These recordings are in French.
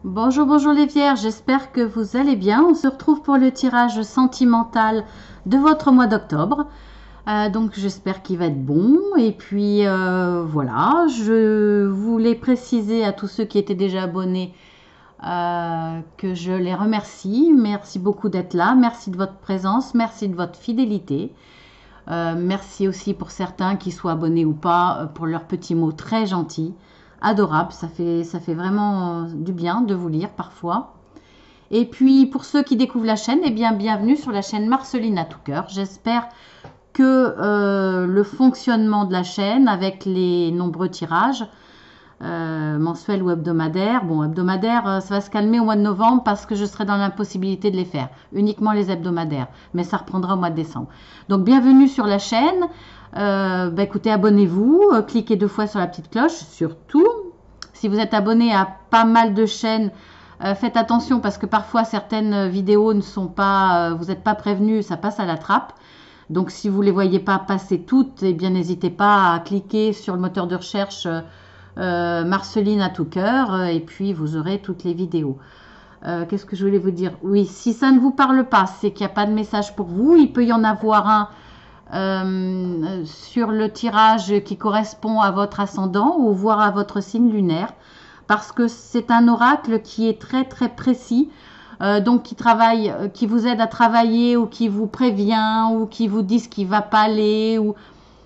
Bonjour, bonjour les vierges, j'espère que vous allez bien. On se retrouve pour le tirage sentimental de votre mois d'octobre. Donc j'espère qu'il va être bon. Et puis voilà, je voulais préciser à tous ceux qui étaient déjà abonnés que je les remercie. Merci beaucoup d'être là, merci de votre présence, merci de votre fidélité. Merci aussi pour certains qui soient abonnés ou pas pour leurs petits mots très gentils. Adorable, ça fait vraiment du bien de vous lire parfois. Et puis pour ceux qui découvrent la chaîne, eh bien bienvenue sur la chaîne Marceline à tout cœur. J'espère que le fonctionnement de la chaîne avec les nombreux tirages mensuels ou hebdomadaires, bon hebdomadaires ça va se calmer au mois de novembre parce que je serai dans l'impossibilité de les faire, uniquement les hebdomadaires, mais ça reprendra au mois de décembre. Donc bienvenue sur la chaîne. Écoutez, abonnez-vous, cliquez 2 fois sur la petite cloche, surtout si vous êtes abonné à pas mal de chaînes, faites attention parce que parfois certaines vidéos ne sont pas, vous n'êtes pas prévenu, ça passe à la trappe. Donc si vous ne les voyez pas passer toutes, eh bien n'hésitez pas à cliquer sur le moteur de recherche Marceline à tout cœur et puis vous aurez toutes les vidéos. Qu'est-ce que je voulais vous dire? Oui, si ça ne vous parle pas, c'est qu'il n'y a pas de message pour vous. Il peut y en avoir un sur le tirage qui correspond à votre ascendant ou voire à votre signe lunaire, parce que c'est un oracle qui est très très précis, donc qui vous aide à travailler ou qui vous prévient ou qui vous dit ce qui va pas aller,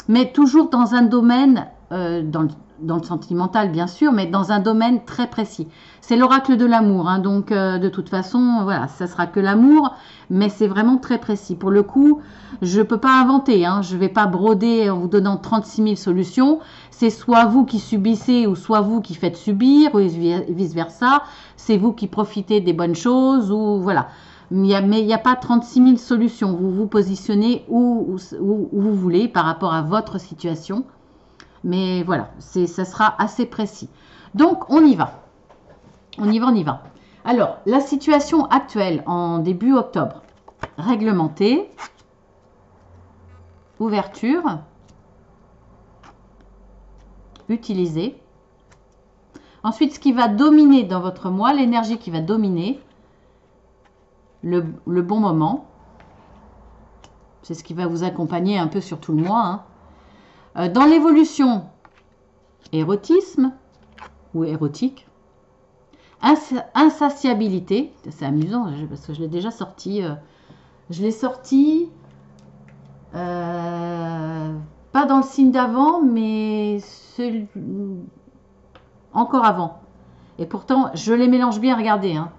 mais toujours dans un domaine, dans le sentimental bien sûr, mais dans un domaine très précis. C'est l'oracle de l'amour, hein, donc de toute façon, voilà, ça sera que l'amour, mais c'est vraiment très précis. Pour le coup, je ne peux pas inventer, hein, je ne vais pas broder en vous donnant 36 000 solutions. C'est soit vous qui subissez ou soit vous qui faites subir, ou vice-versa. C'est vous qui profitez des bonnes choses, ou voilà. Mais il n'y a pas 36 000 solutions. Vous vous positionnez où vous voulez par rapport à votre situation. Mais voilà, ça sera assez précis. Donc, on y va. On y va. Alors, la situation actuelle en début octobre. Réglementée. Ouverture. Utilisée. Ensuite, ce qui va dominer dans votre mois, l'énergie qui va dominer, le bon moment. C'est ce qui va vous accompagner un peu sur tout le mois, hein. Dans l'évolution, érotisme ou érotique, insatiabilité, c'est amusant parce que je l'ai déjà sorti, je l'ai sorti pas dans le signe d'avant, mais encore avant. Et pourtant, je les mélange bien, regardez, hein.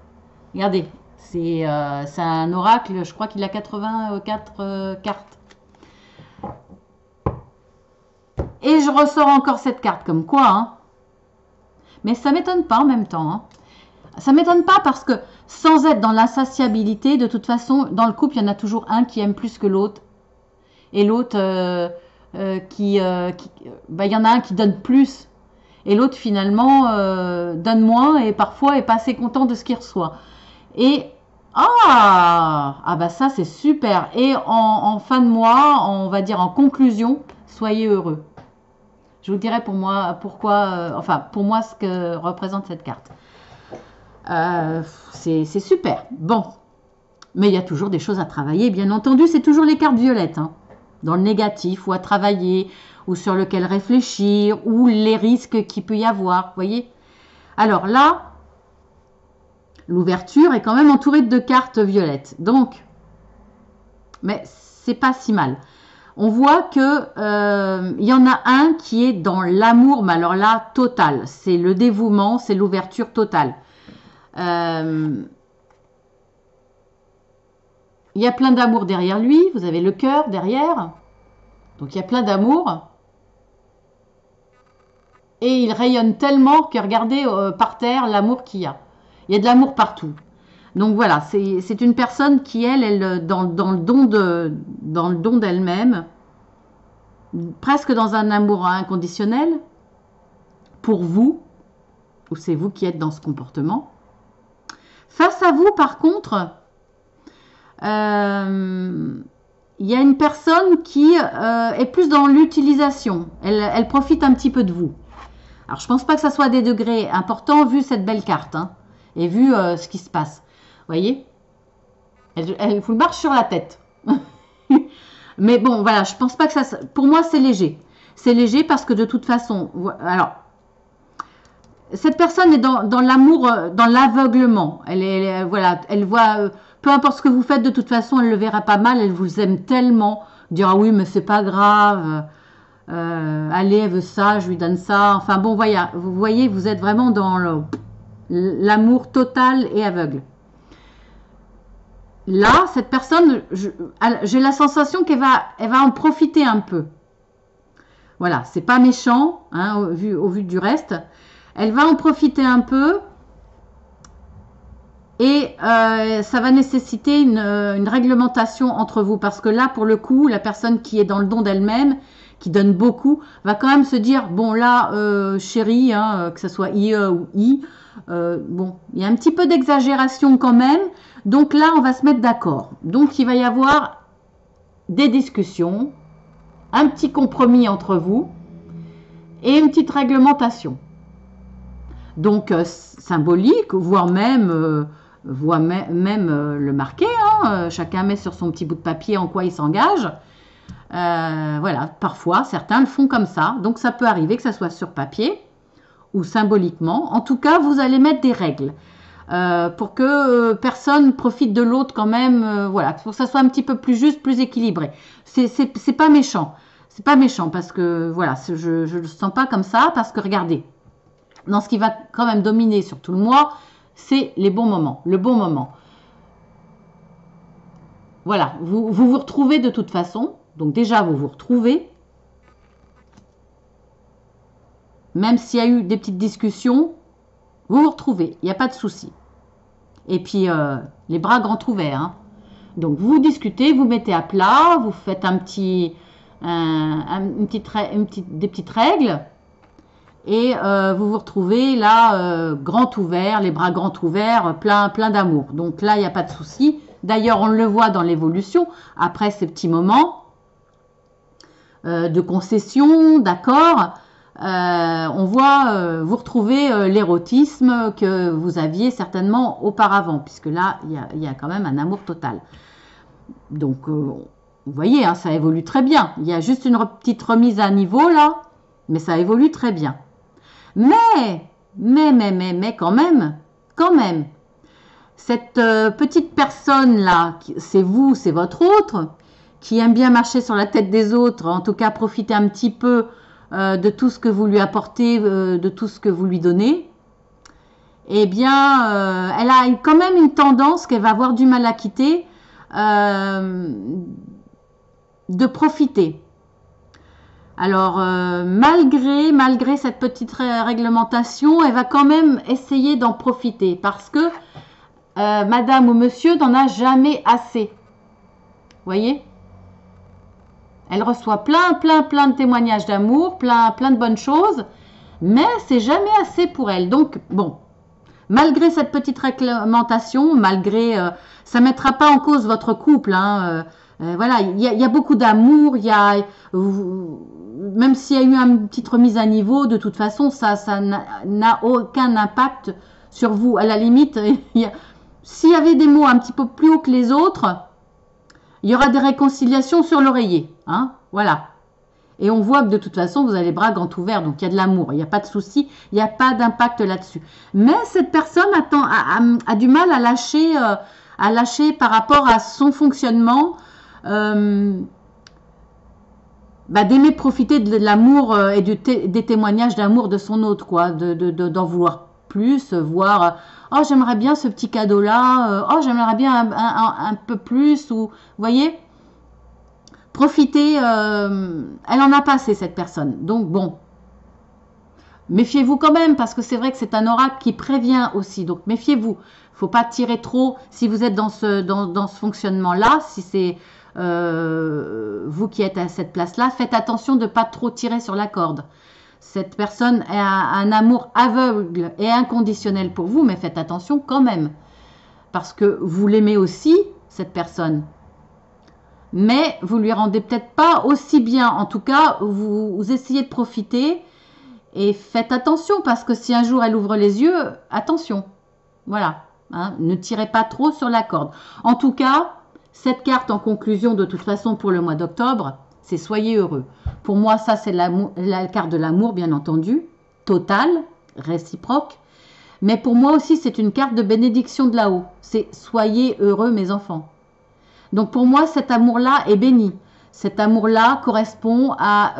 Regardez, c'est un oracle, je crois qu'il a 84 cartes. Et je ressors encore cette carte, comme quoi, hein. Mais ça m'étonne pas en même temps, hein. Ça m'étonne pas parce que sans être dans l'insatiabilité, de toute façon, dans le couple, il y en a toujours un qui aime plus que l'autre. Et l'autre, il y en a un qui donne plus. Et l'autre, finalement, donne moins et parfois est pas assez content de ce qu'il reçoit. Et, bah ça, c'est super. Et en fin de mois, on va dire en conclusion, soyez heureux. Je vous dirai pour moi pourquoi, pour moi ce que représente cette carte. C'est super. Bon, mais il y a toujours des choses à travailler, bien entendu. C'est toujours les cartes violettes, hein, dans le négatif ou à travailler, ou sur lequel réfléchir, ou les risques qu'il peut y avoir. Vous voyez? Alors là, l'ouverture est quand même entourée de cartes violettes. Donc, mais c'est pas si mal. On voit que y en a un qui est dans l'amour, mais alors là, total. C'est le dévouement, c'est l'ouverture totale. Il y a plein d'amour derrière lui. Vous avez le cœur derrière. Donc, il y a plein d'amour. Et il rayonne tellement que regardez par terre l'amour qu'il y a. Il y a de l'amour partout. Donc voilà, c'est une personne qui, elle dans le don d'elle-même, presque dans un amour inconditionnel, pour vous, ou c'est vous qui êtes dans ce comportement. Face à vous, par contre, il y a une personne qui est plus dans l'utilisation. Elle profite un petit peu de vous. Alors, je ne pense pas que ça soit des degrés importants vu cette belle carte, hein. et vu ce qui se passe. Vous voyez, elle vous marche sur la tête. Mais bon, voilà, je pense pas que ça... Pour moi, c'est léger. C'est léger parce que de toute façon... Alors, cette personne est dans l'amour, dans l'aveuglement. Voilà, elle voit... peu importe ce que vous faites, de toute façon, elle le verra pas mal. Elle vous aime tellement. Dire, ah oui, mais c'est pas grave. Allez, elle veut ça, je lui donne ça. Enfin bon, vous voyez, vous êtes vraiment dans l'amour total et aveugle. Là, cette personne, j'ai la sensation qu'elle va en profiter un peu. Voilà, c'est pas méchant, hein, au vu du reste. Elle va en profiter un peu et ça va nécessiter une réglementation entre vous. Parce que là, pour le coup, la personne qui est dans le don d'elle-même, qui donne beaucoup, va quand même se dire, bon là, chérie, hein, que ce soit IE ou I, bon, il y a un petit peu d'exagération quand même. Donc là, on va se mettre d'accord. Donc, il va y avoir des discussions, un petit compromis entre vous et une petite réglementation. Donc, symbolique, voire même le marquer. Hein, chacun met sur son petit bout de papier en quoi il s'engage. Voilà, parfois, certains le font comme ça. Donc, ça peut arriver que ça soit sur papier ou symboliquement. En tout cas, vous allez mettre des règles. Pour que personne profite de l'autre quand même, voilà, pour que ça soit un petit peu plus juste, plus équilibré. C'est pas méchant, c'est pas méchant parce que voilà, je le sens pas comme ça parce que regardez, dans ce qui va quand même dominer sur tout le mois, c'est les bons moments, le bon moment. Voilà, vous retrouvez de toute façon, donc déjà vous vous retrouvez, même s'il y a eu des petites discussions. Vous vous retrouvez, il n'y a pas de souci. Et puis, les bras grands ouverts. Hein. Donc, vous discutez, vous mettez à plat, vous faites des petites règles. Et vous vous retrouvez là, grand ouvert, les bras grands ouverts, plein d'amour. Donc là, il n'y a pas de souci. D'ailleurs, on le voit dans l'évolution, après ces petits moments de concession, d'accord. On voit vous retrouver l'érotisme que vous aviez certainement auparavant, puisque là, il y a quand même un amour total. Donc, vous voyez, hein, ça évolue très bien. Il y a juste une petite remise à niveau là, mais ça évolue très bien. Mais quand même, cette petite personne là, c'est vous, c'est votre autre, qui aime bien marcher sur la tête des autres, en tout cas profiter un petit peu de tout ce que vous lui apportez, de tout ce que vous lui donnez, eh bien, elle a quand même une tendance qu'elle va avoir du mal à quitter, de profiter. Alors, malgré cette petite réglementation, elle va quand même essayer d'en profiter parce que madame ou monsieur n'en a jamais assez. Vous voyez ? Elle reçoit plein de témoignages d'amour, plein de bonnes choses, mais c'est jamais assez pour elle. Donc, bon, malgré cette petite réglementation, ça ne mettra pas en cause votre couple. Hein, voilà, il y a beaucoup d'amour, même s'il y a eu une petite remise à niveau, de toute façon, ça n'a aucun impact sur vous. À la limite, s'il y avait des mots un petit peu plus hauts que les autres, il y aura des réconciliations sur l'oreiller. Hein, voilà. Et on voit que de toute façon, vous avez les bras grands ouverts, donc il y a de l'amour, il n'y a pas de souci, il n'y a pas d'impact là-dessus. Mais cette personne a du mal à lâcher par rapport à son fonctionnement, d'aimer profiter de l'amour et des témoignages d'amour de son autre, quoi, d'en vouloir plus, voir, oh j'aimerais bien ce petit cadeau-là, oh j'aimerais bien un peu plus, ou, vous voyez, profiter, elle en a pas assez cette personne, donc bon, méfiez-vous quand même, parce que c'est vrai que c'est un oracle qui prévient aussi, donc méfiez-vous, il ne faut pas tirer trop, si vous êtes dans ce fonctionnement-là, si c'est vous qui êtes à cette place-là, faites attention de ne pas trop tirer sur la corde. Cette personne a un amour aveugle et inconditionnel pour vous, mais faites attention quand même. Parce que vous l'aimez aussi, cette personne. Mais vous lui rendez peut-être pas aussi bien. En tout cas, vous essayez de profiter et faites attention. Parce que si un jour elle ouvre les yeux, attention. Voilà, hein, ne tirez pas trop sur la corde. En tout cas, cette carte en conclusion, de toute façon, pour le mois d'octobre, c'est soyez heureux. Pour moi, ça, c'est la carte de l'amour, bien entendu, total, réciproque. Mais pour moi aussi, c'est une carte de bénédiction de là-haut. C'est soyez heureux, mes enfants. Donc pour moi, cet amour-là est béni. Cet amour-là correspond à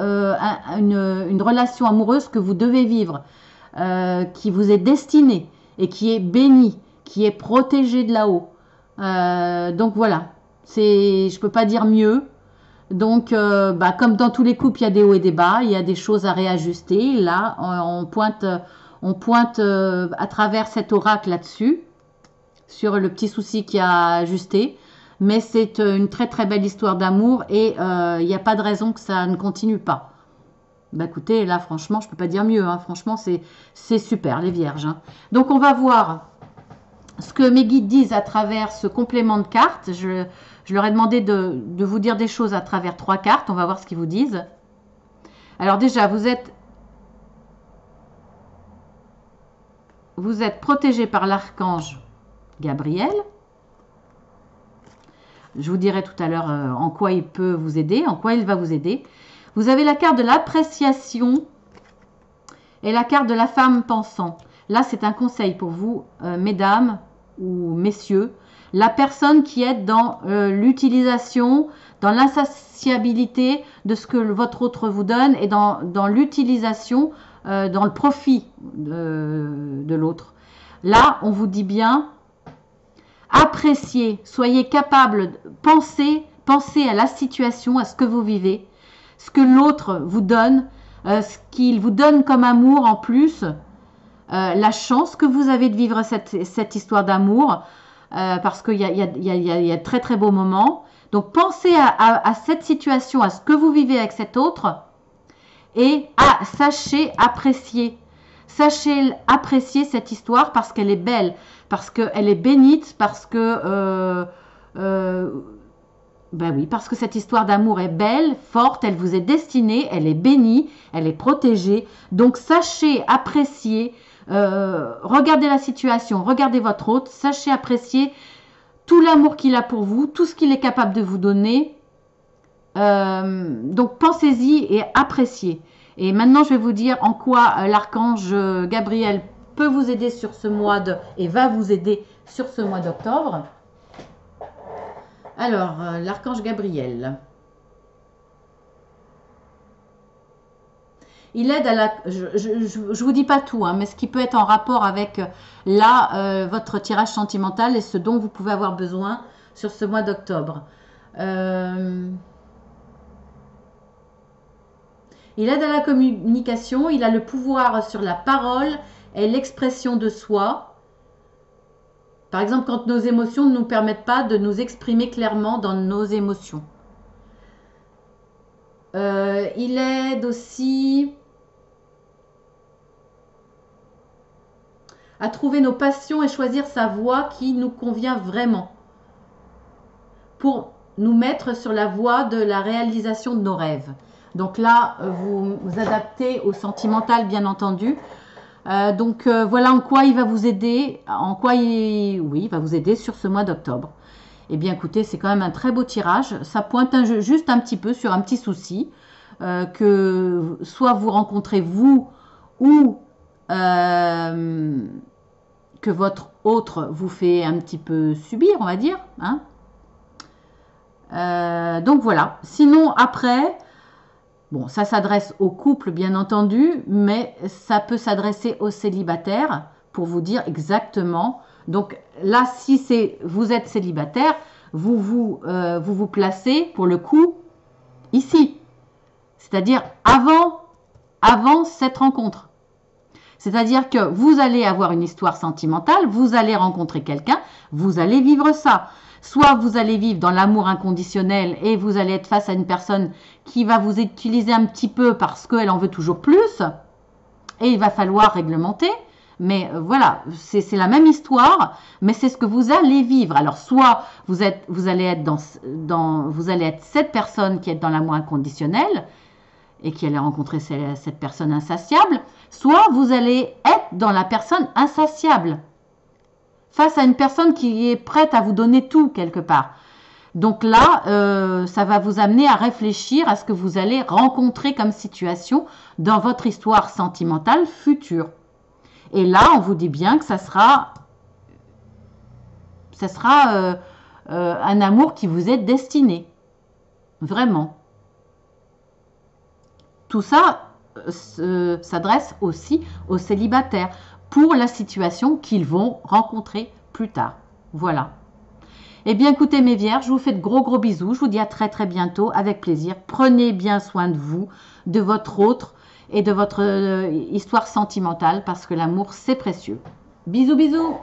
une relation amoureuse que vous devez vivre, qui vous est destinée et qui est bénie, qui est protégée de là-haut. Donc voilà, je ne peux pas dire mieux. Donc, comme dans tous les couples, il y a des hauts et des bas, il y a des choses à réajuster. Là, on pointe à travers cet oracle là-dessus, sur le petit souci qui a ajusté. Mais c'est une très très belle histoire d'amour et il n'y a pas de raison que ça ne continue pas. Bah écoutez, là franchement, je ne peux pas dire mieux. Hein. Franchement, c'est super, les vierges. Hein. Donc on va voir ce que mes guides disent à travers ce complément de cartes. Je leur ai demandé de vous dire des choses à travers 3 cartes. On va voir ce qu'ils vous disent. Alors déjà, vous êtes protégé par l'archange Gabriel. Je vous dirai tout à l'heure en quoi il peut vous aider, en quoi il va vous aider. Vous avez la carte de l'appréciation et la carte de la femme pensant. Là, c'est un conseil pour vous, mesdames ou messieurs. La personne qui est dans l'utilisation, dans l'insatiabilité de ce que votre autre vous donne et dans l'utilisation, dans le profit de l'autre. Là, on vous dit bien, appréciez, soyez capable, pensez à la situation, à ce que vous vivez, ce que l'autre vous donne, ce qu'il vous donne comme amour en plus, la chance que vous avez de vivre cette histoire d'amour, parce qu'il y a de très très beaux moments. Donc pensez à cette situation, à ce que vous vivez avec cet autre, et sachez apprécier cette histoire parce qu'elle est belle, parce qu'elle est bénite, parce que oui, parce que cette histoire d'amour est belle, forte, elle vous est destinée, elle est bénie, elle est protégée. Donc sachez apprécier, regardez la situation, regardez votre hôte, sachez apprécier tout l'amour qu'il a pour vous, tout ce qu'il est capable de vous donner. Donc pensez-y et appréciez. Et maintenant, je vais vous dire en quoi l'archange Gabriel peut vous aider sur ce mois et va vous aider sur ce mois d'octobre. Alors, l'archange Gabriel. Il aide à la... Je vous dis pas tout, hein, mais ce qui peut être en rapport avec votre tirage sentimental et ce dont vous pouvez avoir besoin sur ce mois d'octobre. Il aide à la communication, il a le pouvoir sur la parole et l'expression de soi. Par exemple, quand nos émotions ne nous permettent pas de nous exprimer clairement dans nos émotions. Il aide aussi à trouver nos passions et choisir sa voie qui nous convient vraiment. Pour nous mettre sur la voie de la réalisation de nos rêves. Donc là, vous vous adaptez au sentimental, bien entendu. Voilà en quoi il va vous aider, il va vous aider sur ce mois d'octobre. Eh bien, écoutez, c'est quand même un très beau tirage. Ça pointe juste un petit peu sur un petit souci que soit vous rencontrez vous ou que votre autre vous fait un petit peu subir, on va dire. Hein. Donc voilà. Sinon, après... Bon, ça s'adresse aux couples, bien entendu, mais ça peut s'adresser aux célibataires pour vous dire exactement. Donc là, si vous êtes célibataire, vous vous placez pour le coup ici. C'est-à-dire avant cette rencontre. C'est-à-dire que vous allez avoir une histoire sentimentale, vous allez rencontrer quelqu'un, vous allez vivre ça. Soit vous allez vivre dans l'amour inconditionnel et vous allez être face à une personne qui va vous utiliser un petit peu parce qu'elle en veut toujours plus et il va falloir réglementer. Mais voilà, c'est la même histoire, mais c'est ce que vous allez vivre. Alors soit vous allez être cette personne qui est dans l'amour inconditionnel et qui allait rencontrer cette personne insatiable, soit vous allez être dans la personne insatiable. face à une personne qui est prête à vous donner tout quelque part. Donc là, ça va vous amener à réfléchir à ce que vous allez rencontrer comme situation dans votre histoire sentimentale future. Et là, on vous dit bien que ça sera un amour qui vous est destiné. Vraiment. Tout ça s'adresse aussi aux célibataires pour la situation qu'ils vont rencontrer plus tard. Voilà. Eh bien, écoutez mes vierges, je vous fais de gros bisous. Je vous dis à très très bientôt, avec plaisir. Prenez bien soin de vous, de votre autre et de votre histoire sentimentale parce que l'amour, c'est précieux. Bisous, bisous!